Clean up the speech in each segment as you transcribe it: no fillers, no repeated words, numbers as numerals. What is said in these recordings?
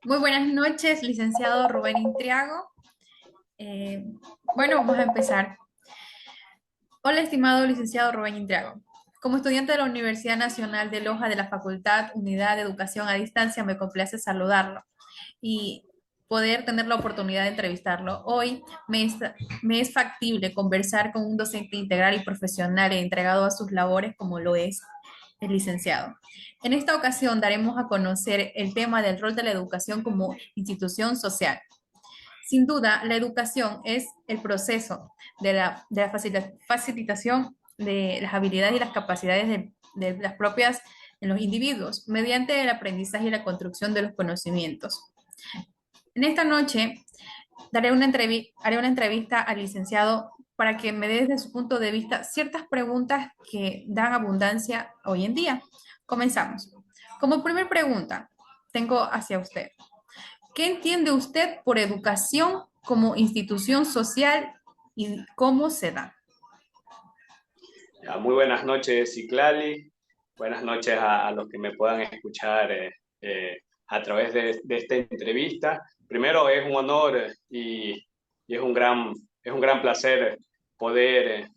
Muy buenas noches, licenciado Rubén Intriago. Eh, bueno, vamos a empezar. Hola, estimado licenciado Rubén Intriago. Como estudiante de la Universidad Nacional de Loja de la Facultad Unidad de Educación a Distancia, me complace saludarlo y poder tener la oportunidad de entrevistarlo. Hoy me es factible conversar con un docente integral y profesional entregado a sus labores como lo es el licenciado. En esta ocasión daremos a conocer el tema del rol de la educación como institución social. Sin duda, la educación es el proceso de la facilitación de las habilidades y las capacidades de las propias de los individuos mediante el aprendizaje y la construcción de los conocimientos. En esta noche haré una entrevista al licenciado para que me dé desde su punto de vista ciertas preguntas que dan abundancia hoy en día. Comenzamos. Como primera pregunta, tengo hacia usted. ¿Qué entiende usted por educación como institución social y cómo se da? Muy buenas noches, Citlali. Buenas noches a los que me puedan escuchar a través de esta entrevista. Primero, es un honor y es un gran placer poder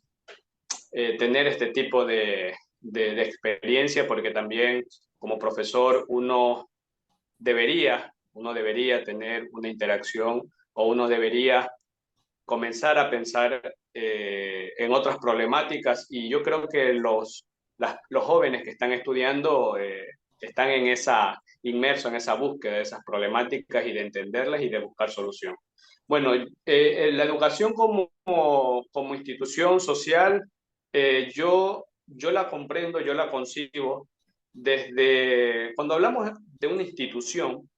tener este tipo de experiencia, porque también como profesor uno debería tener una interacción o uno debería comenzar a pensar en otras problemáticas, y yo creo que los jóvenes que están estudiando están inmersos en esa búsqueda de esas problemáticas y de entenderlas y de buscar solución. Bueno, la educación como institución social, yo la comprendo, yo la concibo desde cuando hablamos de una institución.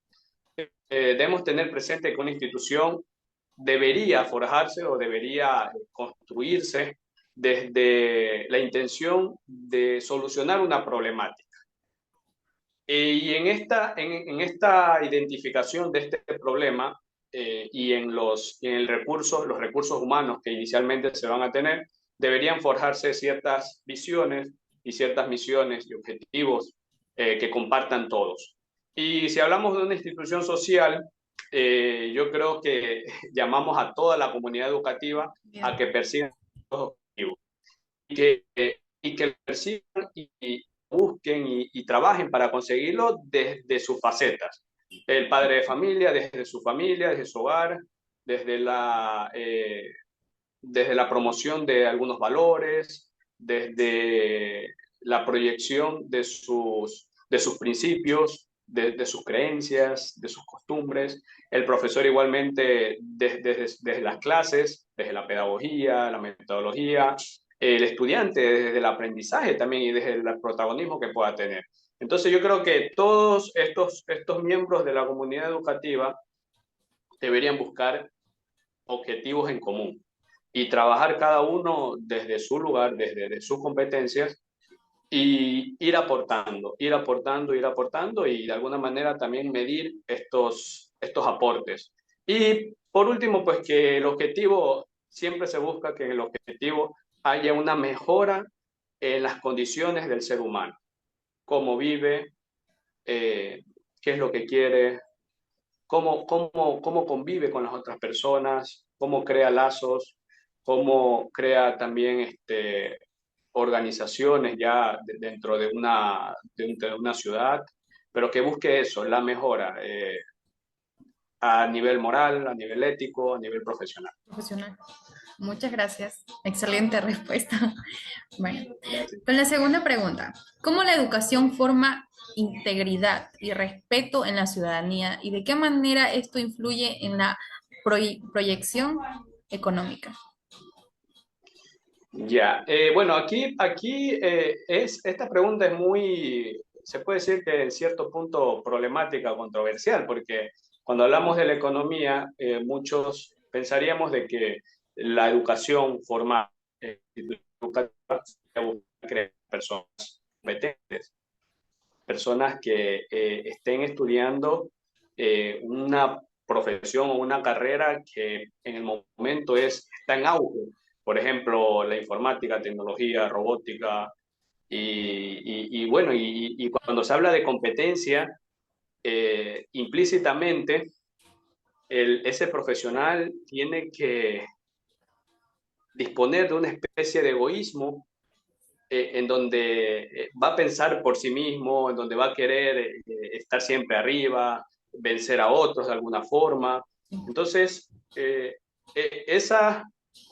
Debemos tener presente que una institución debería forjarse o debería construirse desde la intención de solucionar una problemática. Y en esta identificación de este problema y los recursos humanos que inicialmente se van a tener, deberían forjarse ciertas visiones y ciertas misiones y objetivos que compartan todos. Y si hablamos de una institución social, yo creo que llamamos a toda la comunidad educativa a que persigan los objetivos y que persigan y busquen y trabajen para conseguirlo desde sus facetas. El padre de familia, desde su hogar, desde desde la promoción de algunos valores, desde la proyección de sus principios, de sus creencias, de sus costumbres. El profesor igualmente desde las clases, desde la pedagogía, la metodología, el estudiante desde el aprendizaje también y desde el protagonismo que pueda tener. Entonces yo creo que todos estos miembros de la comunidad educativa deberían buscar objetivos en común y trabajar cada uno desde su lugar, desde sus competencias, y ir aportando y de alguna manera también medir estos aportes. Y por último, pues que el objetivo, siempre se busca que en el objetivo haya una mejora en las condiciones del ser humano, cómo vive, qué es lo que quiere, cómo convive con las otras personas, cómo crea lazos, cómo crea también organizaciones ya dentro de una ciudad, pero que busque eso, la mejora a nivel moral, a nivel ético, a nivel profesional. Profesional. Muchas gracias. Excelente respuesta. Bueno, Gracias. con la segunda pregunta, ¿cómo la educación forma integridad y respeto en la ciudadanía y de qué manera esto influye en la proyección económica? Ya, bueno, esta pregunta es se puede decir que en cierto punto problemática o controversial, porque cuando hablamos de la economía, muchos pensaríamos de que la educación formal, educativa, crea personas competentes, personas que estén estudiando una profesión o una carrera que en el momento está en auge. Por ejemplo, la informática, tecnología, robótica. Y bueno, y cuando se habla de competencia, implícitamente ese profesional tiene que disponer de una especie de egoísmo en donde va a pensar por sí mismo, en donde va a querer estar siempre arriba, vencer a otros de alguna forma. Entonces, esa,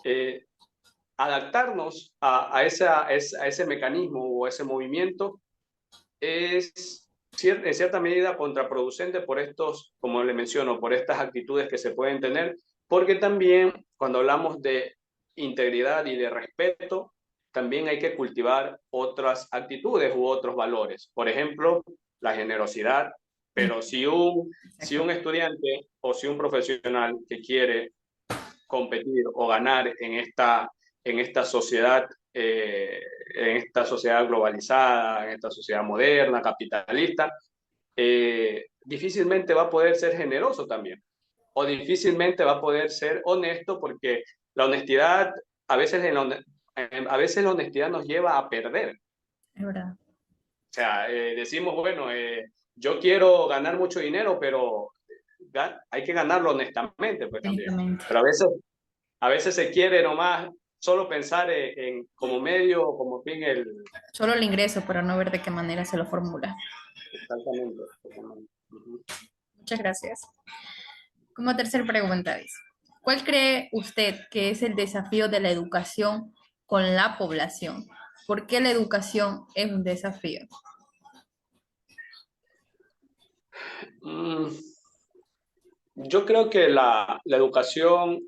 eh, adaptarnos a ese mecanismo o a ese movimiento es en cierta medida contraproducente por estos, como le menciono, por estas actitudes que se pueden tener, porque también cuando hablamos de integridad y de respeto, también hay que cultivar otras actitudes u otros valores. Por ejemplo, la generosidad, pero si un estudiante o si un profesional que quiere competir o ganar en esta sociedad, en esta sociedad globalizada, en esta sociedad moderna, capitalista, difícilmente va a poder ser generoso también, o difícilmente va a poder ser honesto, porque la honestidad, a veces, a veces la honestidad nos lleva a perder. Es verdad. O sea, decimos, bueno, yo quiero ganar mucho dinero, pero hay que ganarlo honestamente, pues también. Exactamente. Pero a veces se quiere nomás solo pensar como medio o como fin el... Solo el ingreso, pero no ver de qué manera se lo formula. Exactamente. Exactamente. Uh-huh. Muchas gracias. Como tercera pregunta dice, ¿cuál cree usted que es el desafío de la educación con la población? ¿Por qué la educación es un desafío? Mm, yo creo que la educación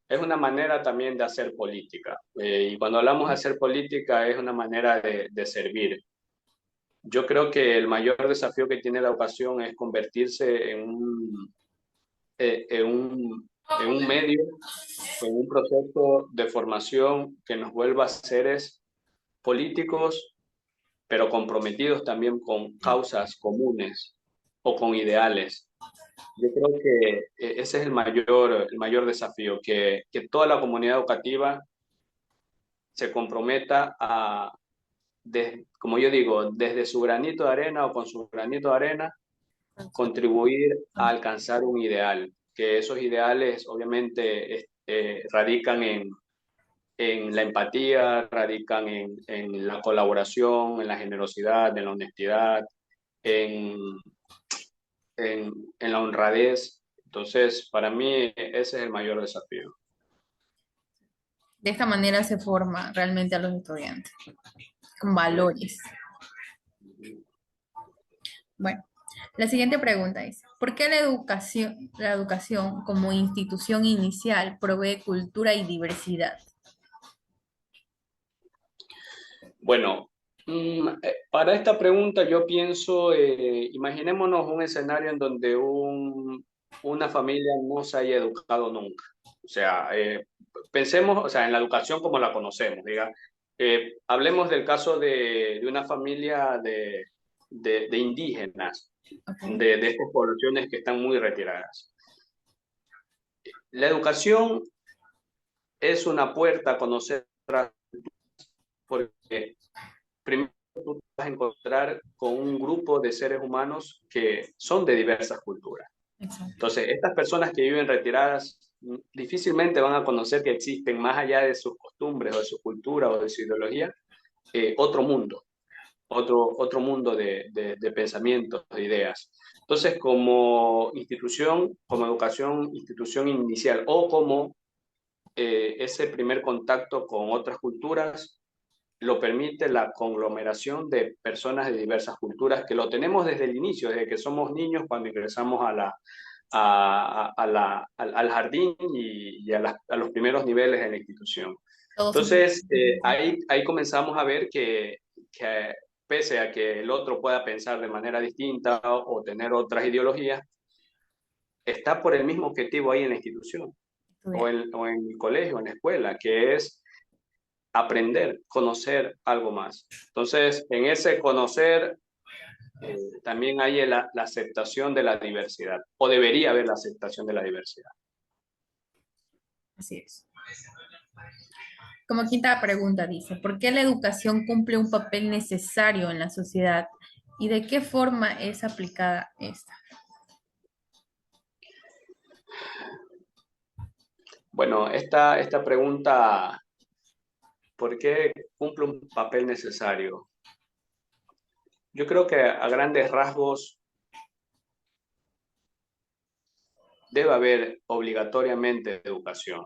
es una manera también de hacer política. Y cuando hablamos de hacer política es una manera de servir. Yo creo que el mayor desafío que tiene la educación es convertirse eh, en un, en un medio, en un proceso de formación que nos vuelva seres políticos, pero comprometidos también con causas comunes o con ideales. Yo creo que ese es el mayor desafío, que toda la comunidad educativa se comprometa como yo digo, desde su granito de arena o con su granito de arena, contribuir a alcanzar un ideal, que esos ideales obviamente radican en la empatía, radican en la colaboración, en la generosidad, en la honestidad, en, en la honradez. Entonces, para mí ese es el mayor desafío. De esta manera se forma realmente a los estudiantes, con Sí. valores. Bueno, la siguiente pregunta es, ¿por qué la educación como institución inicial provee cultura y diversidad? Bueno, para esta pregunta yo pienso, imaginémonos un escenario en donde una familia no se haya educado nunca. O sea, pensemos, o sea, en la educación como la conocemos, diga. Hablemos del caso de una familia de indígenas, Okay. de estas poblaciones que están muy retiradas. La educación es una puerta a conocer, porque primero tú vas a encontrar con un grupo de seres humanos que son de diversas culturas. Exacto. Entonces, estas personas que viven retiradas difícilmente van a conocer que existen, más allá de sus costumbres o de su cultura o de su ideología, otro mundo, otro mundo de pensamientos, de ideas. Entonces, como institución, como educación, institución inicial o como ese primer contacto con otras culturas, lo permite la conglomeración de personas de diversas culturas, que lo tenemos desde el inicio, desde que somos niños, cuando ingresamos al jardín a los primeros niveles de la institución. Todos somos Entonces, ahí comenzamos a ver que pese a que el otro pueda pensar de manera distinta o tener otras ideologías, está por el mismo objetivo ahí en la institución estudiantes. o en el colegio, en la escuela, que es aprender, conocer algo más. Entonces, en ese conocer también hay la aceptación de la diversidad, o debería haber la aceptación de la diversidad. Así es. Como quinta pregunta dice, ¿por qué la educación cumple un papel necesario en la sociedad y de qué forma es aplicada esta? Bueno, esta pregunta, ¿por qué cumple un papel necesario? Yo creo que a grandes rasgos debe haber obligatoriamente educación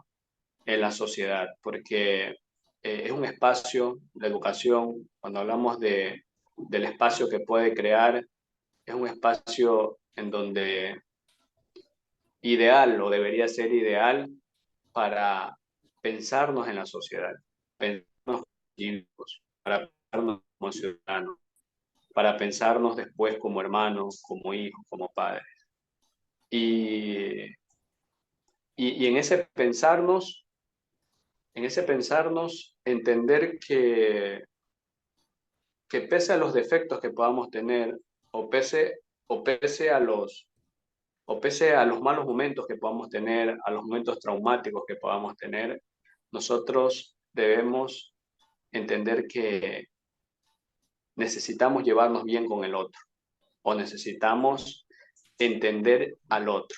en la sociedad, porque es un espacio, la educación, cuando hablamos del espacio que puede crear, es un espacio en donde ideal o debería ser ideal para pensarnos en la sociedad, pensarnos como individuos, para pensarnos como ciudadanos, para pensarnos después como hermanos, como hijos, como padres. Y, y en ese pensarnos, entender que pese a los defectos que podamos tener, o pese, o pese a los, o pese a los malos momentos que podamos tener, a los momentos traumáticos que podamos tener, nosotros debemos entender que necesitamos llevarnos bien con el otro o necesitamos entender al otro.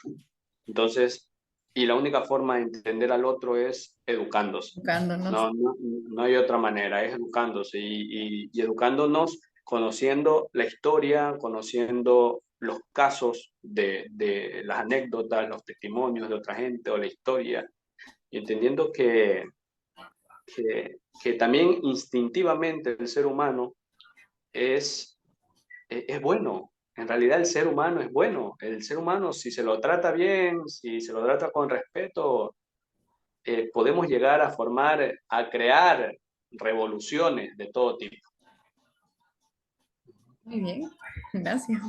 Entonces, y la única forma de entender al otro es educándose. Educándonos. No hay otra manera, es educándose y educándonos, conociendo la historia, conociendo los casos de las anécdotas, los testimonios de otra gente o la historia, y entendiendo que también instintivamente el ser humano es, es bueno. En realidad el ser humano es bueno. El ser humano, si se lo trata bien, si se lo trata con respeto, podemos llegar a formar, a crear revoluciones de todo tipo. Muy bien, gracias.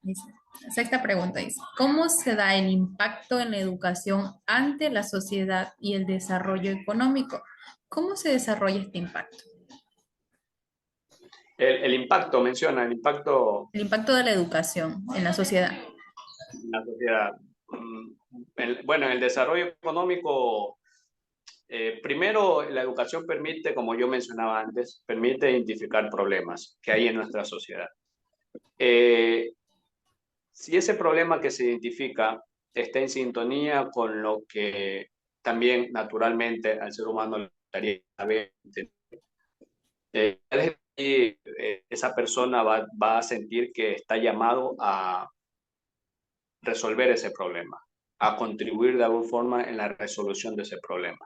Dice, sexta pregunta dice, ¿cómo se da el impacto en la educación ante la sociedad y el desarrollo económico? ¿Cómo se desarrolla este impacto? El impacto, menciona, el impacto El impacto de la educación en la sociedad. en la sociedad. Bueno, en el desarrollo económico, primero la educación permite, como yo mencionaba antes, permite identificar problemas que hay en nuestra sociedad. Eh, si ese problema que se identifica está en sintonía con lo que también naturalmente al ser humano le gustaría saber, esa persona va a sentir que está llamado a resolver ese problema, a contribuir de alguna forma en la resolución de ese problema.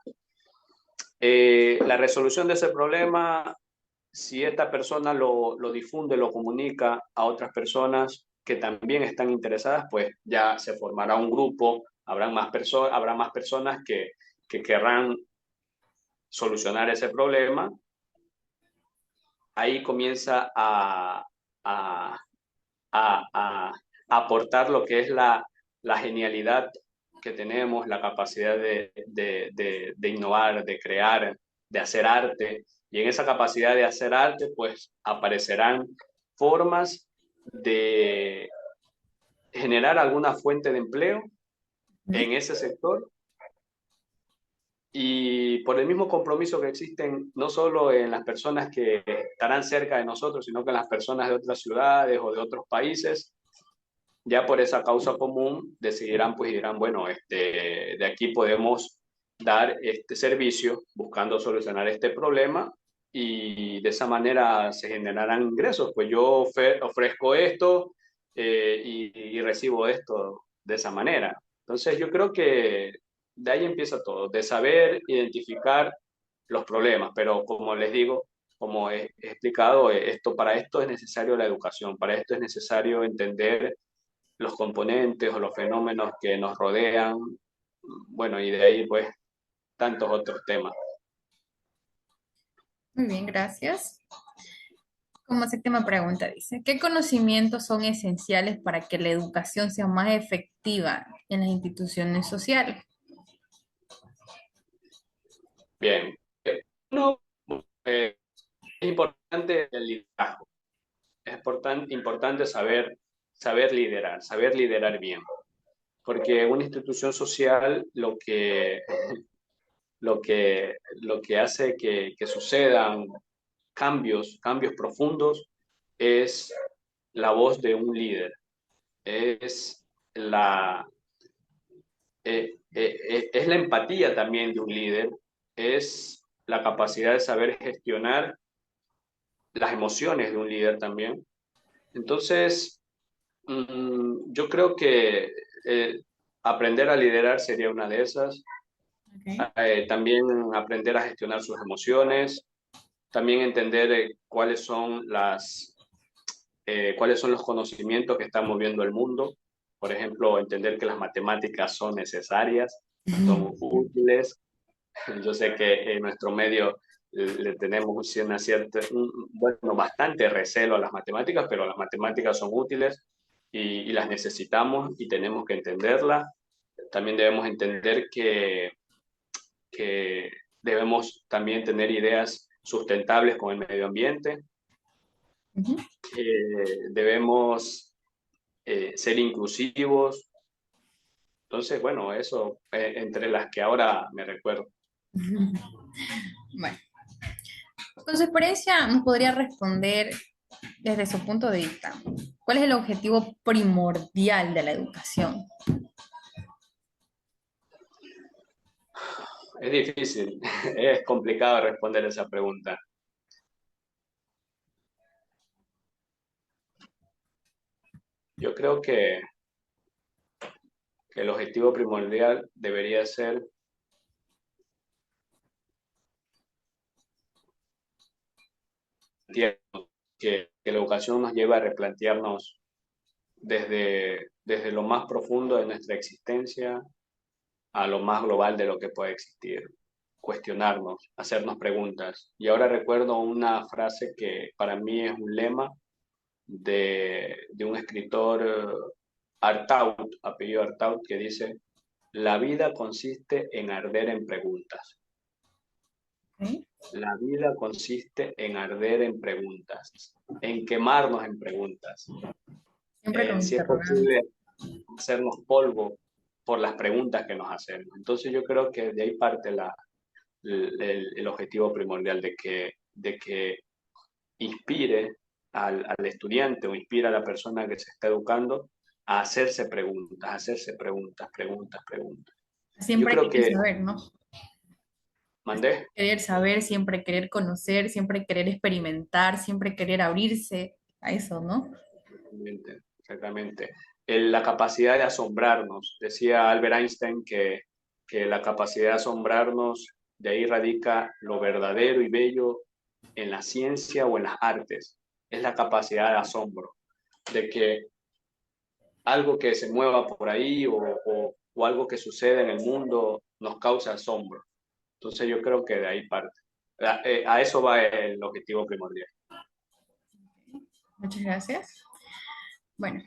La resolución de ese problema, si esta persona lo difunde, lo comunica a otras personas que también están interesadas, pues ya se formará un grupo, habrá más personas que querrán solucionar ese problema. Ahí comienza a, a aportar lo que es la genialidad que tenemos, la capacidad de innovar, de crear, de hacer arte. Y en esa capacidad de hacer arte, pues aparecerán formas de generar alguna fuente de empleo en ese sector y por el mismo compromiso que existen no solo en las personas que estarán cerca de nosotros, sino que en las personas de otras ciudades o de otros países, ya por esa causa común decidirán pues y dirán, bueno, de aquí podemos dar este servicio buscando solucionar este problema y de esa manera se generarán ingresos. Pues yo ofrezco esto y recibo esto de esa manera. Entonces yo creo que de ahí empieza todo, de saber identificar los problemas, pero como les digo, como he explicado, para esto es necesario la educación, para esto es necesario entender los componentes o los fenómenos que nos rodean, bueno, y de ahí pues tantos otros temas. Muy bien, gracias. Como séptima pregunta dice, ¿qué conocimientos son esenciales para que la educación sea más efectiva en las instituciones sociales? Bien, uno, es importante el liderazgo, es importante saber liderar bien, porque una institución social lo que hace que sucedan cambios profundos es la voz de un líder, es la, es la empatía también de un líder, es la capacidad de saber gestionar las emociones de un líder también. Entonces, yo creo que eh, aprender a liderar sería una de esas. Okay. También aprender a gestionar sus emociones, también entender cuáles son los conocimientos que están moviendo el mundo. Por ejemplo, entender que las matemáticas son necesarias, son útiles. Yo sé que en nuestro medio le tenemos bueno, bastante recelo a las matemáticas, pero las matemáticas son útiles y las necesitamos y tenemos que entenderlas. También debemos entender que debemos también tener ideas sustentables con el medio ambiente. Ujú. Debemos ser inclusivos. Entonces, bueno, eso entre las que ahora me recuerdo. Bueno, con su experiencia nos podría responder desde su punto de vista, ¿cuál es el objetivo primordial de la educación? Es difícil, es complicado responder esa pregunta. Yo creo que el objetivo primordial debería ser que la educación nos lleve a replantearnos desde lo más profundo de nuestra existencia a lo más global de lo que puede existir, cuestionarnos, hacernos preguntas. Y ahora recuerdo una frase que para mí es un lema de un escritor, Artaud, apellido Artaud, que dice, la vida consiste en arder en preguntas. ¿Ok? La vida consiste en arder en preguntas, en quemarnos en preguntas, Siempre con en, si es interrogantes. posible, hacernos polvo por las preguntas que nos hacemos. Entonces yo creo que de ahí parte el objetivo primordial de que inspire al estudiante o inspire a la persona que se está educando a hacerse preguntas, preguntas, preguntas. Yo Siempre creo querer que saber, ¿no? mandé. Querer saber, siempre querer conocer, siempre querer experimentar, siempre querer abrirse a eso, ¿no? Exactamente, exactamente. La capacidad de asombrarnos. Decía Albert Einstein que la capacidad de asombrarnos, de ahí radica lo verdadero y bello en la ciencia o en las artes. Es la capacidad de asombro, de que algo que se mueva por ahí o algo que suceda en el mundo nos causa asombro. Entonces yo creo que de ahí parte. A eso va el objetivo primordial. Muchas gracias. Bueno,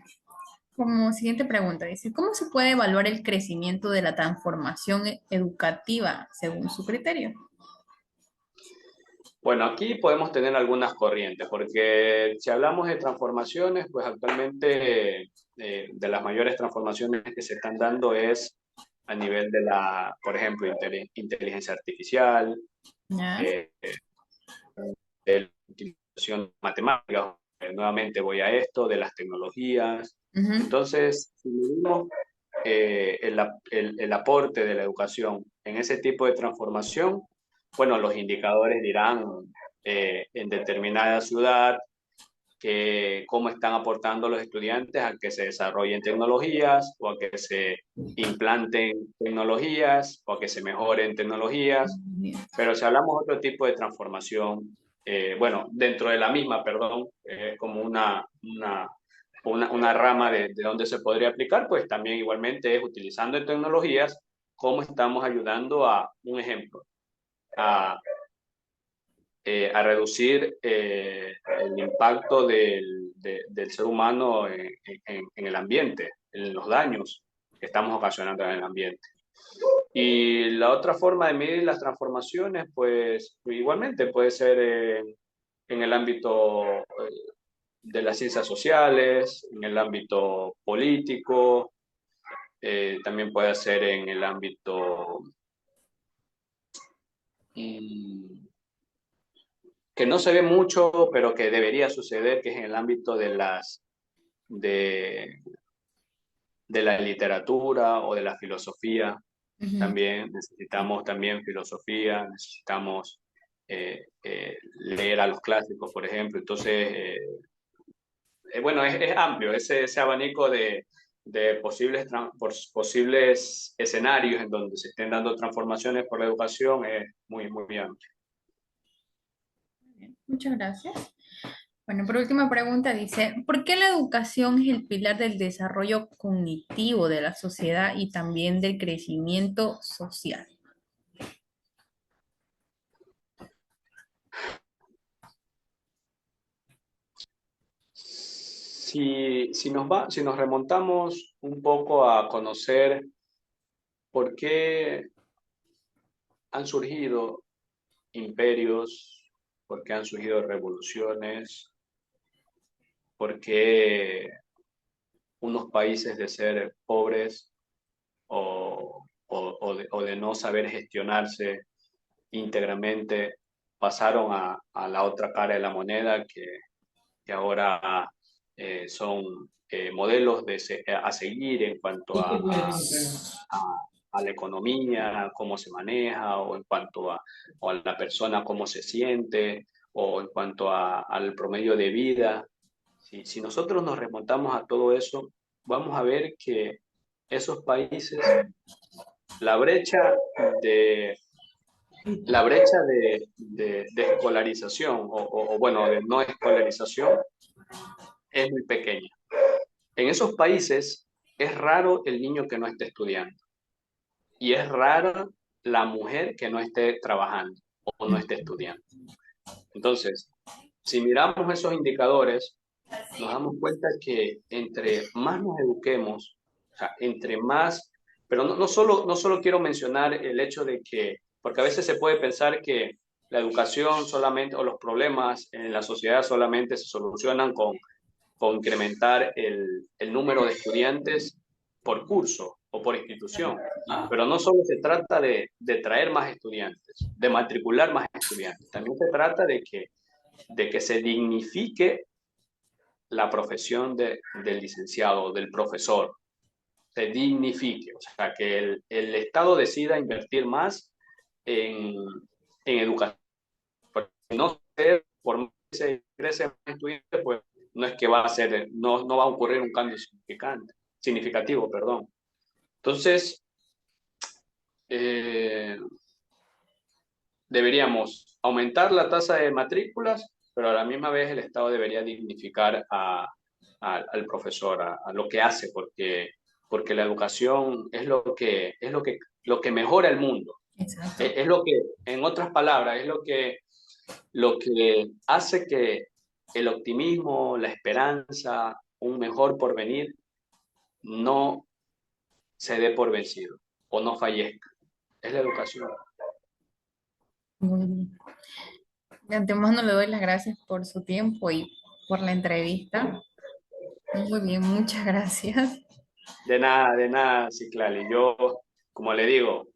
como siguiente pregunta, dice, ¿cómo se puede evaluar el crecimiento de la transformación educativa según su criterio? Bueno, aquí podemos tener algunas corrientes, porque si hablamos de transformaciones, pues actualmente de las mayores transformaciones que se están dando es a nivel de por ejemplo, inteligencia artificial, ¿Ya? eh, de la utilización matemática, nuevamente voy a esto, de las tecnologías. Ujú. Entonces, si medimos el aporte de la educación en ese tipo de transformación, bueno, los indicadores dirán en determinada ciudad cómo están aportando los estudiantes a que se desarrollen tecnologías o a que se implanten tecnologías o a que se mejoren tecnologías. Bien. Pero si hablamos de otro tipo de transformación, bueno, dentro de la misma, perdón, como una rama de donde se podría aplicar, pues también igualmente es utilizando tecnologías, cómo estamos ayudando a, un ejemplo, a, a reducir el impacto del ser humano en el ambiente, en los daños que estamos ocasionando en el ambiente. Y la otra forma de medir las transformaciones, pues igualmente puede ser en el ámbito de las ciencias sociales, en el ámbito político, también puede ser en el ámbito mm, que no se ve mucho, pero que debería suceder, que es en el ámbito de, de la literatura o de la filosofía. Ujú. También necesitamos también filosofía, necesitamos leer a los clásicos, por ejemplo. Entonces, bueno, es amplio ese abanico de posibles escenarios en donde se estén dando transformaciones por la educación, es muy amplio. Bien, muchas gracias. Bueno, por última pregunta dice, ¿por qué la educación es el pilar del desarrollo cognitivo de la sociedad y también del crecimiento social? Si nos remontamos un poco a conocer por qué han surgido imperios, por qué han surgido revoluciones, por qué unos países de ser pobres o de no saber gestionarse íntegramente pasaron a la otra cara de la moneda que ahora son modelos a seguir en cuanto a la economía, cómo se maneja, o en cuanto o a la persona, cómo se siente, o en cuanto al promedio de vida. Si nosotros nos remontamos a todo eso, vamos a ver que esos países, la brecha de, la brecha de escolarización, bueno, de no escolarización, es muy pequeña. En esos países es raro el niño que no esté estudiando y es raro la mujer que no esté trabajando o no esté estudiando. Entonces, si miramos esos indicadores, nos damos cuenta que entre más nos eduquemos, o sea, entre más, pero no solo quiero mencionar el hecho de que, porque a veces se puede pensar que la educación solamente o los problemas en la sociedad solamente se solucionan con incrementar el número de estudiantes por curso o por institución. Pero no solo se trata de traer más estudiantes, de matricular más estudiantes, también se trata de que se dignifique la profesión del licenciado, del profesor, se dignifique, o sea, que el Estado decida invertir más en, en educación. No ser, por más que se crece más estudiantes, pues no es que va a ser, no va a ocurrir un cambio significativo, perdón. Entonces, eh, deberíamos aumentar la tasa de matrículas, pero a la misma vez el Estado debería dignificar al profesor, a lo que hace, porque la educación es lo que mejora el mundo. Exacto. Es lo que, en otras palabras, es lo que hace que el optimismo, la esperanza, un mejor porvenir no se dé por vencido o no fallezca. Es la educación. Muy bien. De antemano le doy las gracias por su tiempo y por la entrevista. Muy bien, muchas gracias. De nada, Ciclali. Yo, como le digo,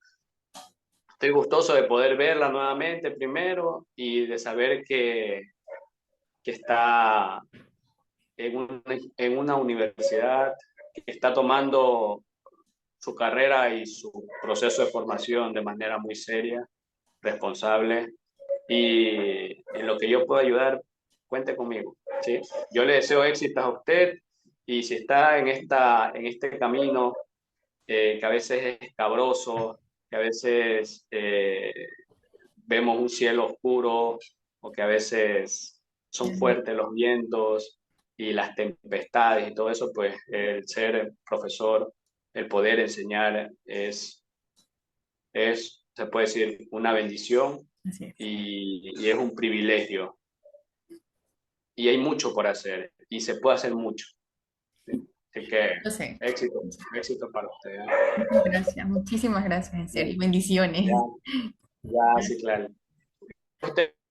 estoy gustoso de poder verla nuevamente primero y de saber que está en una universidad que está tomando su carrera y su proceso de formación de manera muy seria, responsable, y en lo que yo pueda ayudar, cuente conmigo. ¿Sí? Yo le deseo éxitos a usted y si está en este camino que a veces es escabroso, que a veces vemos un cielo oscuro o que a veces son fuertes los vientos y las tempestades y todo eso, pues el ser profesor, el poder enseñar se puede decir, una bendición Así es. y es un privilegio. Y hay mucho por hacer y se puede hacer mucho. ¿Sí? Así que Yo sé. éxito, éxito para ustedes. Muchas gracias, muchísimas gracias, en serio. Ya, Bendiciones. ya, sí, claro. Usted